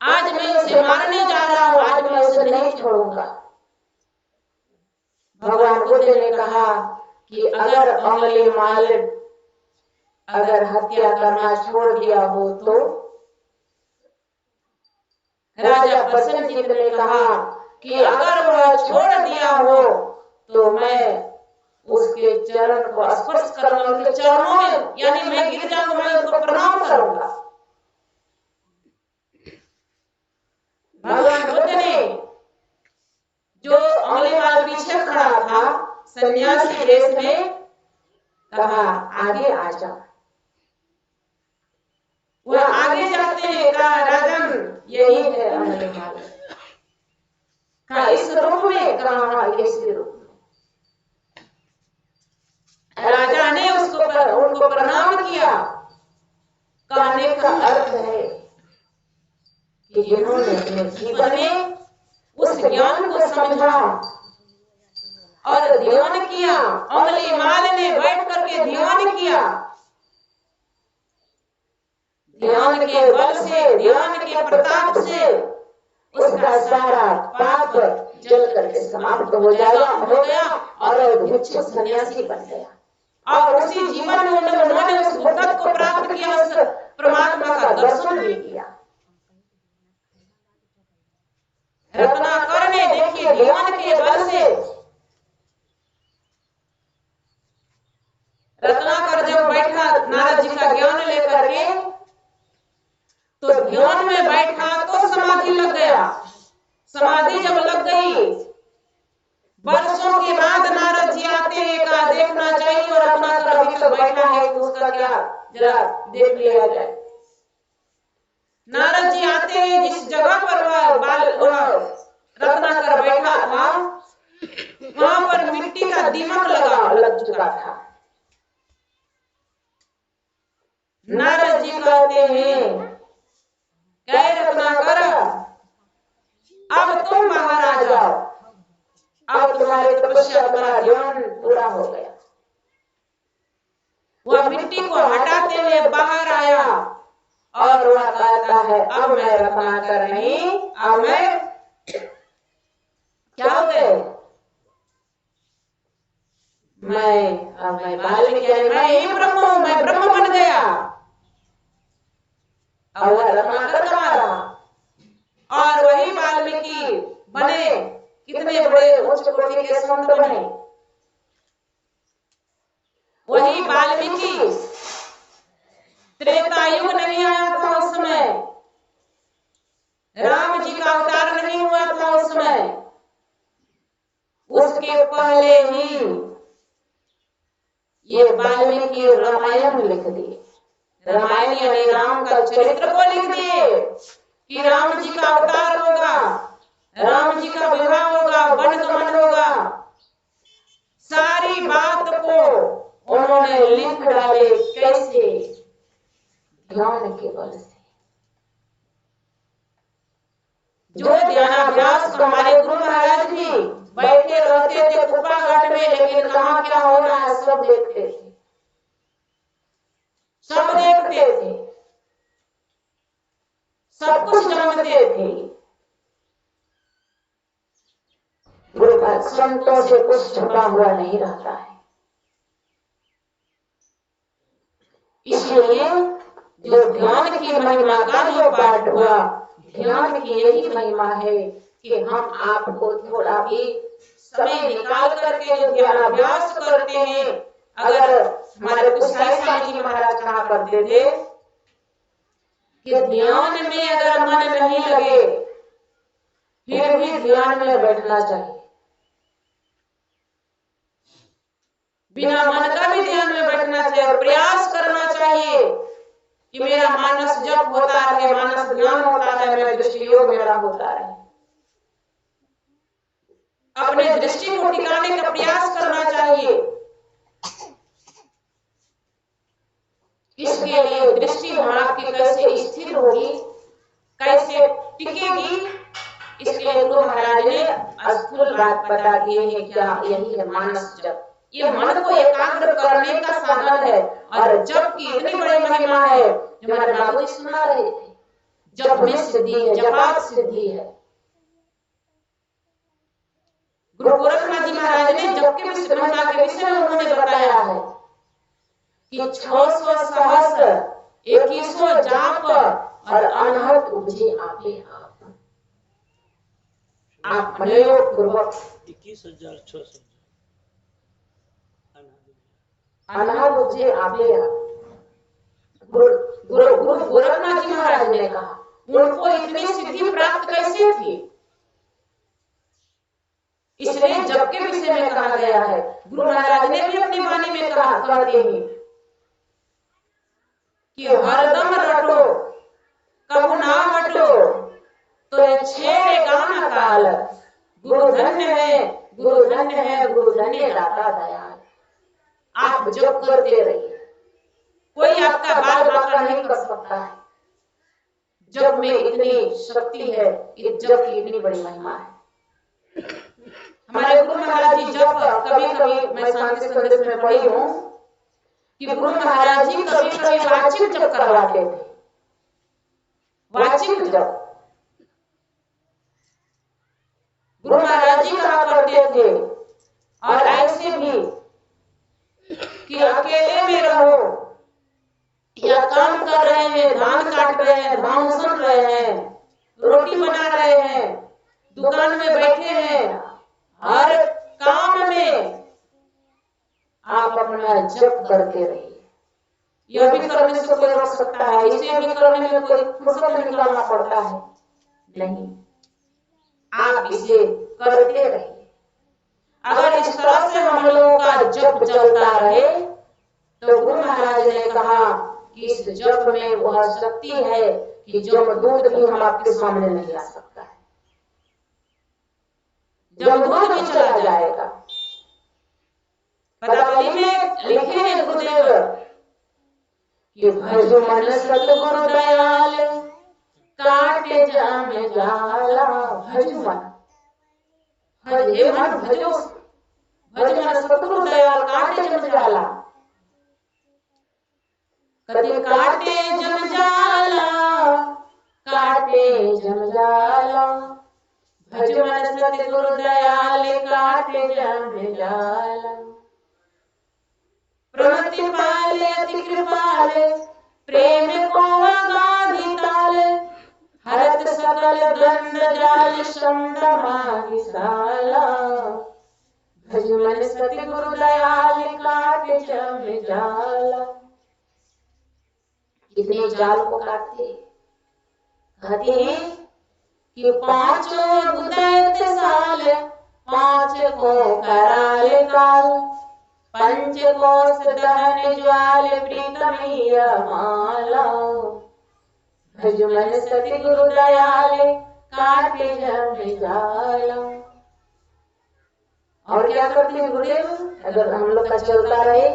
Speaker 1: आज मैं उसे मारने जा रहा हूं, आज मैं उसे नहीं छोड़ूंगा। भगवान बुद्ध ने कहा कि अगर अंगुलीमाल अगर हत्या करना छोड़ दिया हो तो? राजा प्रसेनजीत ने कहा कि अगर वह छोड़ दिया हो तो मैं उसके चरण को स्पर्श करूंगा, उनके चरणों में, यानी मैं गिर जाऊंगा, मैं उनको प्रणाम करूंगा। भगवान बुद्ध ने जो अंगुलीमाल पीछे खड़ा था सन्यासी वेश में कहा, आगे आ जा। वह आगे जाते हैं। कहा, राजन यही है अंगुलीमाल। कहा, इस रूप में? कहा, इसी रूप में। राजा ने उनको प्रणाम किया। कहने का अर्थ है कि जिन्होंने अपने जीवन में उस ज्ञान को समझा और ध्यान किया, अंगुलीमाल ने बैठ करके ध्यान किया, ध्यान के बल से, ध्यान के प्रताप से उसका सारा पाप जल करके समाप्त हो गया और भिक्षु सन्यासी बन गया। और उसी जीवन में उन्होंने उस बुद्धत्व को प्राप्त किया, उस परमात्मा का दर्शन भी किया। रत्नाकर ने देखिए ध्यान के बल से, रत्नाकर जब बैठा नारद जी का ज्ञान लेकर के, तो ध्यान में बैठा तो समाधि लग गया। समाधि जब लग गई, वर्षों के बाद नारद जी आते हैं, कहा देखना चाहिए और रत्नाकर अभी तक बैठा है तो उसका क्या जरा देख लिया जाए। नारद जी आते हैं, जिस जगह पर वह रत्नाकर बैठा था वहां पर मिट्टी का दीमक लग चुका था। नारद जी कहते हैं, कह रत्नाकर अब तुम बाहर आ जाओ, अब तुम्हारे तपस्या का ध्यान पूरा हो गया। वह मिट्टी को हटाते हुए बाहर आया और वह कहता है, अब मैं रत्नाकर नहीं, अब मैं क्या हो गए? मैं वाल्मीकि, मैं ही ब्रह्म हूं, मैं ब्रह्म बन गया। और वह रत्नाकर कहाँ रहा? और वही वाल्मीकि बने, कितने बड़े उच्च कोटि के संत बने। वही वाल्मीकि त्रेता युग नहीं आया था उस समय, राम जी का अवतार नहीं हुआ था उस समय, उसके पहले ही ये वाल्मीकि रामायण लिख दिए। रामायण यानी राम का चरित्र को लिख दिए कि राम जी का अवतार होगा, राम जी का विवाह होगा, वनगमन होगा। सारी बात को उन्होंने लिख डाले। कैसे? ध्यान के बल से। जो ध्यानाभ्यास को हमारे गुरु महाराज जी बैठे रहते थे कुप्पा घाट में, लेकिन कहाँ क्या हो रहा है सब देखते थे, सब देखते थे, सब कुछ जानते थे। गुरु संतों से कुछ छुपा हुआ नहीं रहता है। इसलिए जो ध्यान की महिमा का जो पाठ हुआ, ध्यान की यही महिमा है कि हम आपको थोड़ा भी समय निकाल करके जो ध्यानाभ्यास करते हैं। अगर हमारे कुसाई स्वामी जी महाराज कहा करते थे कि ध्यान में अगर मन नहीं लगे फिर भी ध्यान में बैठना चाहिए, बिना मन का भी ध्यान में बैठना चाहिए और प्रयास करना चाहिए कि मेरा मानस जप होता रहे, मानस ध्यान होता रहे, मेरा दृष्टि योग मेरा होता रहे। अपने दृष्टि को टिकाने का प्रयास करना चाहिए। इसके लिए दृष्टि आपकी कैसे स्थिर होगी, कैसे टिकेगी, इसके लिए गुरु महाराज ने स्थूल बात बता दी है। क्या? यही है मानस जप। ये मन को एकाग्र करने का साधन है। और जप की इतनी बड़ी महिमा है जो हमारे बाबूजी सुना रहे थे। जप में सिद्धि है, जपात सिद्धि है। गुरु गोरखनाथ जी महाराज ने जप के महिमा के विषय में उन्होंने बताया है कि 600 सहस्र 2100 जाप और अनहद उपजे आपे आप मनोयोग पूर्वक
Speaker 2: 21,600
Speaker 1: अनहद उपजे आपे। गुरु गोरखनाथ जी महाराज ने कहा उनको इतनी सिद्धि प्राप्त कैसे थी, इसलिए जप के विषय में कहा गया है। गुरु महाराज ने भी अपनी वाणी में कहा, कहते हैं कि हरदम रटो कबू ना हटो तो छेड़े गाना काल, गुरु धन्य है, गुरु धन्य है, गुरु धन्य दाता दयाल। आप जप करते रहिए, कोई आपका बाल बांका नहीं कर सकता है। जप में इतनी शक्ति है, इस जप की इतनी बड़ी महिमा है। हमारे गुरु महाराज जी जप कभी कभी मैं शांति संदेश में पढ़ी हूँ कि गुरु महाराज जी कभी कभी वाचिक जप करवाते थे। वाचिक जप गुरु महाराज जी कहा करते थे। और ऐसे भी कि अकेले में रहो या काम कर रहे हैं, धान काट रहे हैं, धान सुन रहे हैं, रोटी बना रहे हैं, दुकान में बैठे हैं, हर काम में आप अपना जप करते रहिए। यह भी करने से कोई रोक सकता है? इसे भी करने में कोई फुर्सत निकालना पड़ता है? नहीं, आप इसे करते रहिए। अगर इस तरह से हम लोगों का जप चलता रहे तो गुरु महाराज ने कहा कि इस जप में वह शक्ति है कि जमदूत भी हम आपके सामने नहीं आ सकता है। जमदूत भी चला जाएगा। पदावली में लिखे हैं गुरुदेव कि भज मन सतगुरु दयाल काटे जाम जाला। भज मन, हे मन भजो, भज मन सतगुरु दयाल काटे जम जाला। कति काटे जम जाला, काटे जम जाला, भज मन सतगुरु दयाल काटे जम जाला। प्रमति पाले अति कृपाले, प्रेम को अगाधि ताले, हरत सकल दंड जाल शंद माहिसाला। भज मन सतगुरु दयाल काटे जम जाला। कितने जाल को काटते, कहते हैं कि पांचों गुदैत साल, पांच को कराल काल, पंच कोस दहन ज्वाल प्रीतमैया माला। भज मन सतगुरु दयाल काटे जम जाला। और क्या करते हैं गुरुदेव, अगर हम लोग का चलता रहे,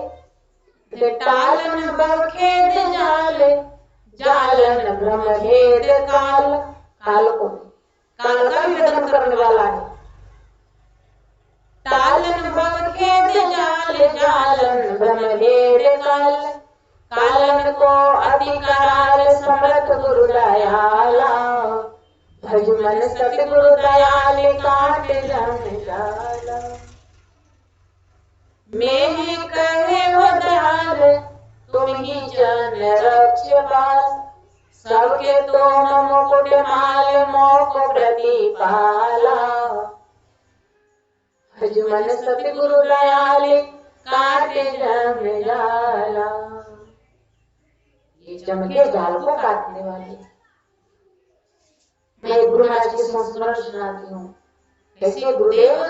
Speaker 1: टालन बखेद जाल, जालन ब्रह्म भेद काल। काल को, काल का भी भेदन करने वाला है। टालन बखेद जाल, जालन ब्रह्म भेद काल, कालन को अति कराल समर्थ गुरु दयाला। भज मन सतगुरु दयाल काटे जम जाला। मैं ही कहे हो दयाल, तुम ही जन रक्षपाल, सबके तुम मुकुट माल मोक प्रतिपाला। भज मन सतगुरु दयाल काटे जम जाला। ये जम के जाल को काटने वाले। मैं गुरु महाराज के संस्मरण सुनाती हूँ, कैसे गुरुदेव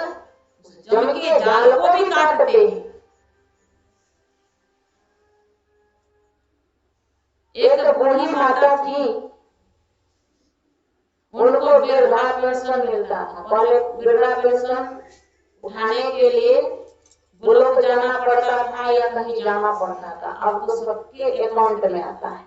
Speaker 1: जम के जाल को भी काटते हैं। एक बूढ़ी माता थी, उनको वृद्धा पेंशन मिलता था। पहले वृद्धा पेंशन उठाने के लिए ब्लॉक जाना पड़ता था या कहीं जाना पड़ता था, अब तो सबके अकाउंट में आता है।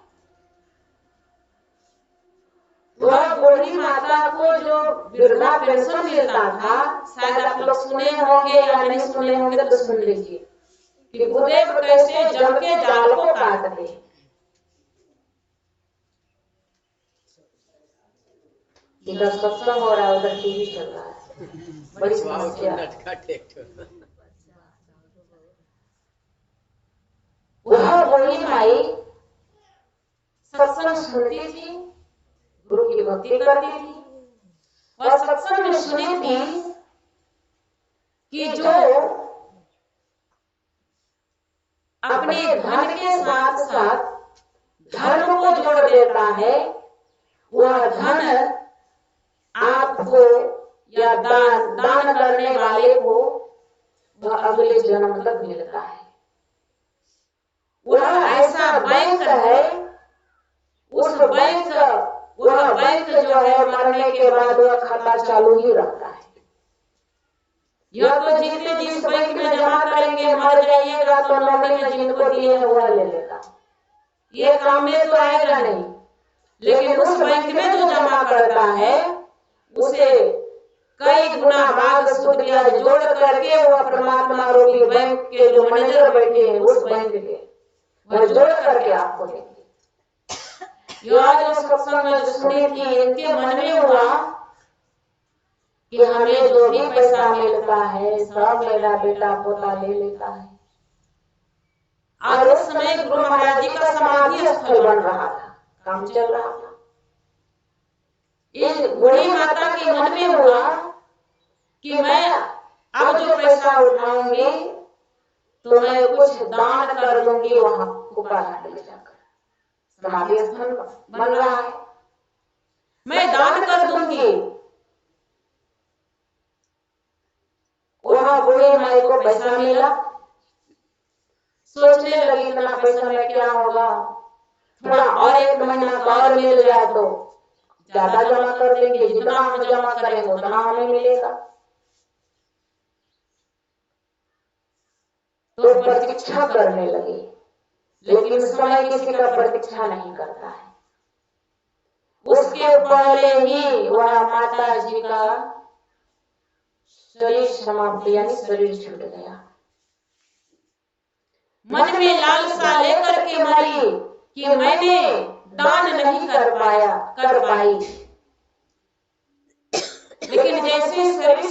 Speaker 1: वह बूढ़ी माता को जो वृद्धा पेंशन मिलता था, शायद आप लोग सुने होंगे या नहीं सुने होंगे तो सुन लीजिए कि गुरुदेव कैसे जम के जाल को काटते। इधर सत्संग हो रहा है, उधर टीवी चल रहा है, बड़ी समस्या। वह बूढ़ी माई सत्संग सुनती थी, गुरु की भक्ति करती थी। वह सत्संग में सुनी थी कि जो अपने धन के साथ साथ धर्म को जोड़ देता है, वह धन आपको या दान करने वाले को वह अगले जन्म तक मिलता है। वह ऐसा बैंक है, वह बैंक जो है मरने के बाद वह खाता चालू ही रहता है। यह तो जितने जिस बैंक में जमा करेंगे, मर जाइएगा तो नौकरी में जिनको दिए हैं वह ले लेगा, ये काम में तो आएगा नहीं। लेकिन उस बैंक में जो जमा करता है उसे कई गुना भाग सुध ब्याज जोड़ करके वह परमात्मा रूपी बैंक के जो मैनेजर बैठे हैं उस बैंक के वह जोड़ करके आपको देंगे। यह जो सत्संग जो सुनी थी, इनके मन में हुआ कि हमें जो भी पैसा मिलता है सब मेरा बेटा पोता ले लेता है। और उस समय गुरु महाराज जी का समाधि स्थल बन रहा था, काम चल रहा था। इस बूढ़ी माता के मन में हुआ कि मैं अब जो पैसा उठाऊंगी तो मैं कुछ दान कर दूंगी वहां कुपाघाट में जाकर, समाधि स्थल बन रहा है, मैं दान कर दूंगी। वहां बूढ़ी माई को पैसा मिला, सोचने लगी इतना पैसा में क्या होगा, थोड़ा और एक महीना का और मिल जाए तो ज्यादा जमा कर लेंगे, जितना हम जमा करेंगे उतना हमें मिलेगा। तो प्रतीक्षा करने लगी, लेकिन समय किसी का प्रतीक्षा नहीं करता है। उसके पहले ही वह माता जी का शरीर समाप्ति यानी शरीर छूट गया। मन में लालसा लेकर के मरी कि मैंने दान नहीं कर पाई, लेकिन जैसे शरीर